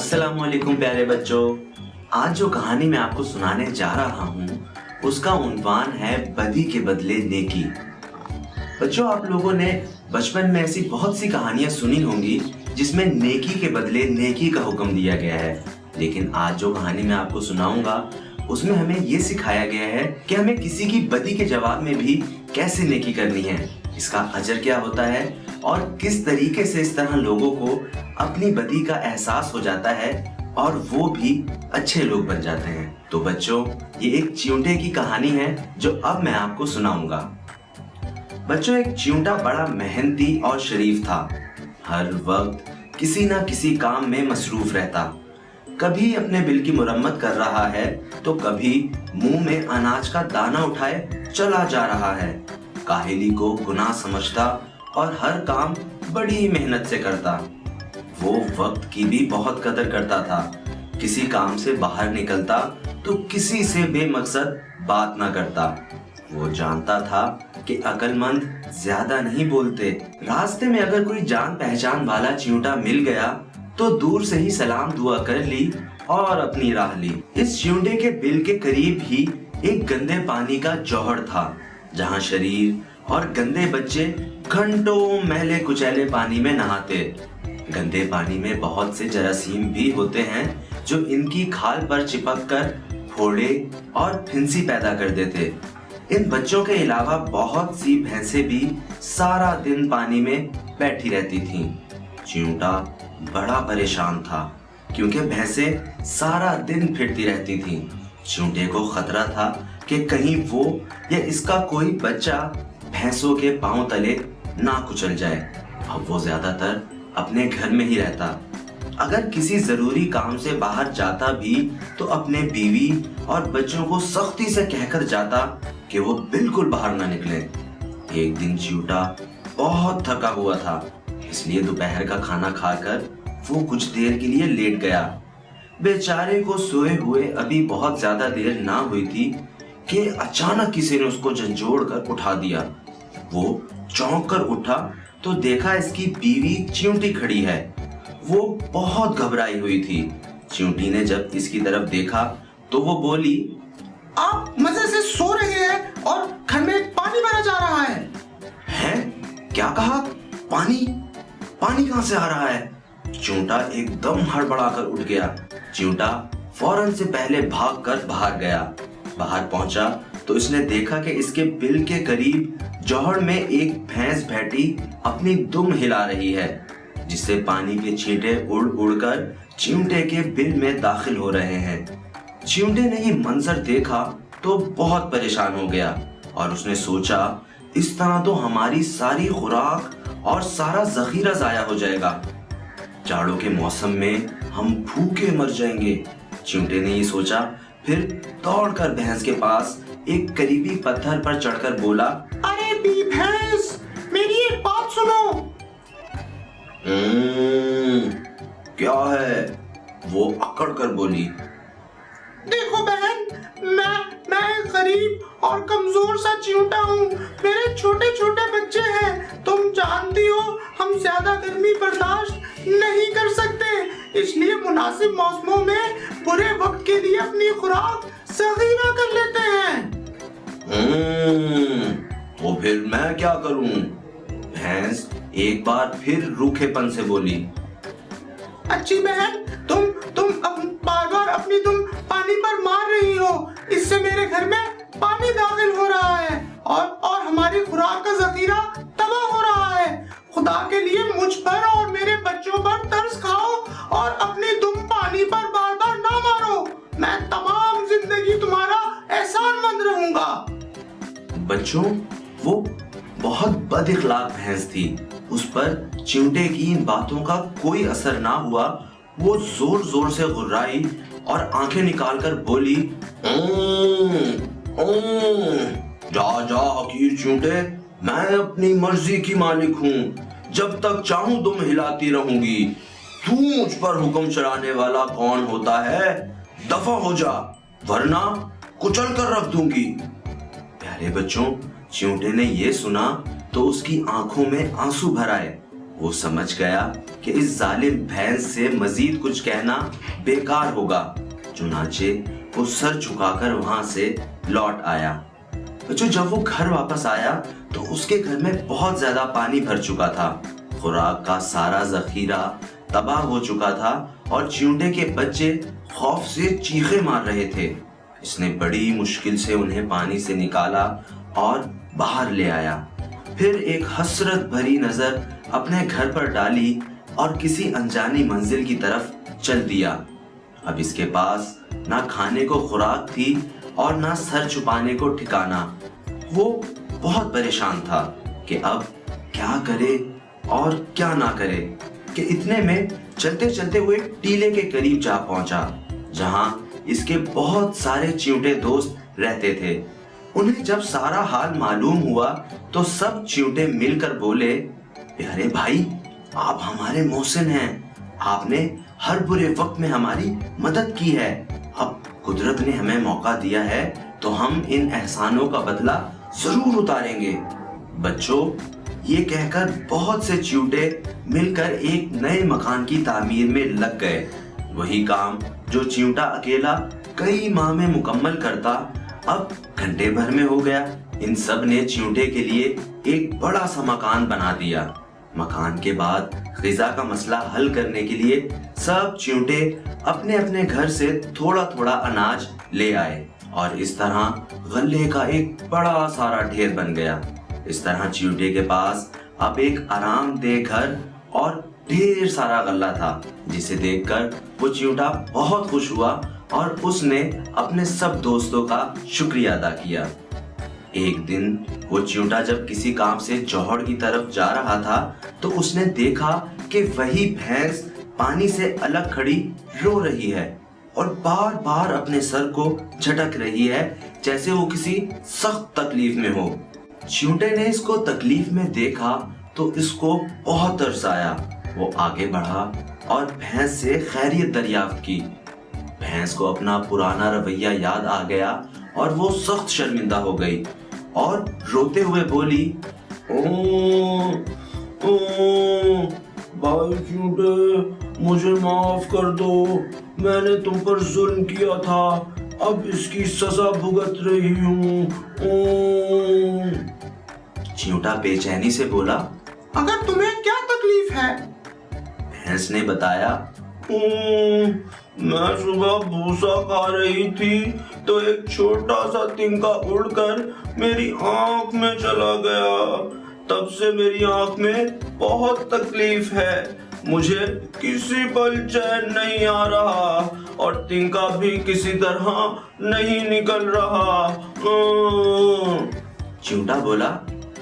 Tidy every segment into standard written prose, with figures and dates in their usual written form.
अस्सलामुअलैकुम प्यारे बच्चों। आज जो कहानी मैं आपको सुनाने जा रहा हूँ उसका उन्वान है बदी के बदले नेकी। बच्चों, आप लोगों ने बचपन में ऐसी बहुत सी कहानियां सुनी होंगी जिसमें नेकी के बदले नेकी का हुक्म दिया गया है, लेकिन आज जो कहानी मैं आपको सुनाऊंगा उसमें हमें ये सिखाया गया है कि हमें किसी की बदी के जवाब में भी कैसे नेकी करनी है, इसका अजर क्या होता है और किस तरीके से इस तरह लोगों को अपनी बदी का एहसास हो जाता है और वो भी अच्छे लोग बन जाते हैं। तो बच्चों, ये एक चिंटे की कहानी है जो अब मैं आपको सुनाऊंगा। बच्चों, एक चिंटा बड़ा मेहनती और शरीफ था। हर वक्त किसी ना किसी काम में मसरूफ रहता। कभी अपने बिल की मुरम्मत कर रहा है तो कभी मुंह में अनाज का दाना उठाए चला जा रहा है। काहिली को गुनाह समझता और हर काम बड़ी मेहनत से करता। वो वक्त की भी बहुत कदर करता था। किसी काम से बाहर निकलता तो किसी से बेमकसद बात ना करता। वो जानता था कि अक्लमंद ज्यादा नहीं बोलते। रास्ते में अगर कोई जान पहचान वाला चिंटा मिल गया तो दूर से ही सलाम दुआ कर ली और अपनी राह ली। इस चिंटे के बिल के करीब ही एक गंदे पानी का जौहर था, जहाँ शरीर और गंदे बच्चे घंटों मैले कुचैले पानी में नहाते। गंदे पानी में बहुत से जरासीम भी होते हैं जो इनकी खाल पर चिपक कर फोड़े और फिंसी पैदा कर देते। इन बच्चों के अलावा बहुत सी भैंसें भी सारा दिन पानी में बैठी रहती थीं। चिंटा बड़ा परेशान था क्योंकि भैंसें सारा दिन फिरती रहती थीं। चिंटे को खतरा था कि कहीं वो या इसका कोई बच्चा भैंसों के पांव तले ना कुचल जाए। अब वो ज्यादातर अपने घर में ही रहता। अगर किसी जरूरी काम से बाहर जाता भी तो अपने बीवी और बच्चों को सख्ती से कहकर जाता कि वो बिल्कुल बाहर ना निकले। एक दिन चिंटा बहुत थका हुआ था, इसलिए दोपहर का खाना खाकर वो कुछ देर के लिए लेट गया। बेचारे को सोए हुए अभी बहुत ज्यादा देर ना हुई थी कि अचानक किसी ने उसको झंझोड़ कर उठा दिया। वो चौंक कर उठा तो देखा इसकी बीवी चिंटी खड़ी है। वो बहुत घबराई हुई थी। चिंटी ने जब इसकी तरफ देखा तो वो बोली, आप मजे से सो रहे हैं और घर में पानी भरा जा रहा है। हैं? क्या कहा? पानी? पानी कहां से आ रहा है? चिंटा एकदम हड़बड़ाकर उठ गया। चिंटा फौरन से पहले भागकर बाहर गया। बाहर पहुंचा तो इसने देखा कि इसके बिल के करीब जौहर में एक भैंस बैठी अपनी दुम हिला रही है, जिससे पानी के छींटे उड़ उड़कर चिंटे के बिल में दाखिल हो रहे हैं। चिंटे ने ये मंजर देखा तो बहुत परेशान हो गया और उसने सोचा, इस तरह तो हमारी सारी खुराक और सारा जखीरा जाया हो जाएगा। जाड़ों के मौसम में हम भूखे मर जाएंगे। चिंटे ने ये सोचा, फिर दौड़कर भैंस के पास एक करीबी पत्थर पर चढ़कर बोला, अरे बी भैंस, मेरी एक बात सुनो। क्या है? वो अकड़ कर बोली। देखो बहन, मैं एक गरीब और कमजोर सा चिंटा हूँ। मेरे छोटे छोटे बच्चे हैं। तुम जानती हो हम ज्यादा गर्मी बर्दाश्त नहीं कर सकते, इसलिए मुनासिब मौसमों में बुरे वक्त के लिए अपनी खुराक ज़ख़ीरा कर लेते हैं। तो फिर मैं क्या करूं? भैंस एक बार फिर रूखेपन से बोली। अच्छी बहन, तुम बार बार अपनी तुम पानी पर मार रही हो। इससे मेरे घर में पानी दाखिल हो रहा है और हमारी खुराक का जखीरा तबाह हो रहा है। खुदा के लिए मुझ पर और मेरे बच्चों पर तरस खाओ और अपनी तुम पानी पर बार बार ना मारो। मैं तमाम जिंदगी तुम्हारा एहसानमंद रहूंगा। बच्चों, वो बहुत बदइखलाक भैंस थी। उस पर चिंटे की इन बातों का कोई असर ना हुआ। वो जोर जोर से गुर्राई और आंखें निकालकर बोली, जा जा हकीर चिंटे, मैं अपनी मर्जी की मालिक हूँ। जब तक चाहूं तुम हिलाती रहूंगी। तू मुझ पर हुक्म चलाने वाला कौन होता है? दफा हो जा, वरना कुचल कर रख दूंगी। प्यारे बच्चों, चिंटे ने ये सुना तो उसकी आंखों में आंसू भर आए। वो समझ गया कि इस जालिम भैंस से मजीद कुछ कहना बेकार होगा। चुनाचे वो सर झुकाकर वहां से लौट आया। जब वो घर वापस आया तो उसके घर में बहुत ज्यादा पानी भर चुका था। खुराक का सारा जखीरा तबाह हो चुका था और चींटे के बच्चे खौफ से चीखे मार रहे थे। इसने बड़ी मुश्किल से उन्हें पानी से निकाला और बाहर ले आया। फिर एक हसरत भरी नजर अपने घर पर डाली और किसी अनजानी मंजिल की तरफ चल दिया। अब इसके पास ना खाने को खुराक थी और ना सर छुपाने को ठिकाना। वो बहुत परेशान था कि अब क्या करे और क्या ना करे कि इतने में चलते चलते वो एक टीले के करीब जा पहुंचा, जहां इसके बहुत सारे चींटे दोस्त रहते थे। उन्हें जब सारा हाल मालूम हुआ तो सब चींटे मिलकर बोले, अरे भाई, आप हमारे मोहसिन हैं, आपने हर बुरे वक्त में हमारी मदद की है। अब कुदरत ने हमें मौका दिया है तो हम इन एहसानों का बदला जरूर उतारेंगे। बच्चों, ये कहकर बहुत से चींटे मिलकर एक नए मकान की तामीर में लग गए। वही काम जो चींटा अकेला कई माह में मुकम्मल करता, अब घंटे भर में हो गया। इन सब ने चींटे के लिए एक बड़ा सा मकान बना दिया। मकान के बाद ग़िज़ा का मसला हल करने के लिए सब चींटे अपने अपने घर से थोड़ा थोड़ा अनाज ले आए और इस तरह गल्ले का एक बड़ा सारा ढेर बन गया। इस तरह चींटे के पास अब एक आरामदेह घर और ढेर सारा गल्ला था, जिसे देखकर वो चींटा बहुत खुश हुआ और उसने अपने सब दोस्तों का शुक्रिया अदा किया। एक दिन वो चींटा जब किसी काम से जौहर की तरफ जा रहा था तो उसने देखा कि वही भैंस पानी से अलग खड़ी रो रही है और बार बार अपने सर को झटक रही है, जैसे वो किसी सख्त तकलीफ में हो। चींटे ने इसको तकलीफ में देखा तो इसको बहुत तरस आया। वो आगे बढ़ा और भैंस से खैरियत दरियाफ्त की। भैंस को अपना पुराना रवैया याद आ गया और वो सख्त शर्मिंदा हो गई और रोते हुए बोली, भाई चींटे, मुझे माफ कर दो, मैंने तुम पर जुल्म किया था, अब इसकी सजा भुगत रही हूँ। चींटा बेचैनी से बोला, अगर तुम्हें क्या तकलीफ है? भैंस ने बताया, मैं सुबह भूसा खा रही थी तो एक छोटा सा तिनका उड़कर मेरी आंख में चला गया। तब से मेरी आंख में बहुत तकलीफ है, मुझे किसी पल चैन नहीं आ रहा और तिनका भी किसी तरह नहीं निकल रहा। चींटा बोला,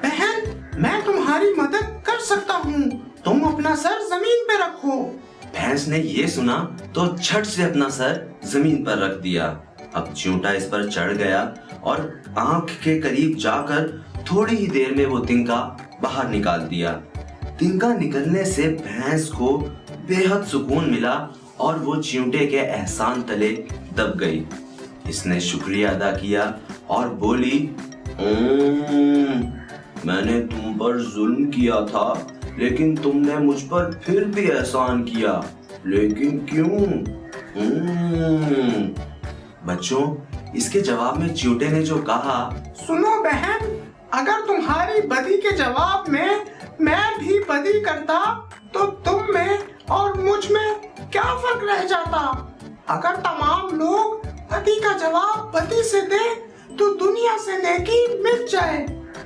बहन, मैं तुम्हारी मदद कर सकता हूँ, तुम अपना सर जमीन पे रखो। भैंस ने ये सुना तो झट से अपना सर जमीन पर रख दिया। अब चींटा इस पर चढ़ गया और आंख के करीब जाकर थोड़ी ही देर में वो तिनका बाहर निकाल दिया। तिनका निकलने से भैंस को बेहद सुकून मिला और वो चींटे के एहसान तले दब गई। इसने शुक्रिया अदा किया और बोली, मैंने तुम पर जुल्म किया था, लेकिन तुमने मुझ पर फिर भी एहसान किया, लेकिन क्यों? बच्चों, इसके जवाब में चींटे ने जो कहा, सुनो बहन, अगर तुम्हारी बदी के जवाब में मैं भी बदी करता तो तुम में और मुझ में क्या फर्क रह जाता? अगर तमाम लोग बदी का जवाब बदी से दे तो दुनिया से नेकी मिट जाए।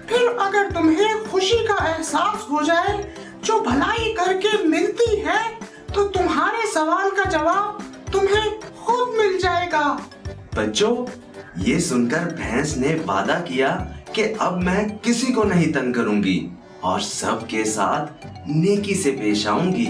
फिर अगर तुम्हें खुशी का एहसास हो जाए जो भलाई करके मिलती है तो तुम्हारे सवाल का जवाब तुम्हें खुद मिल जाएगा। बच्चों, ये सुनकर भैंस ने वादा किया कि अब मैं किसी को नहीं तंग करूंगी और सबके साथ नेकी से पेश आऊंगी।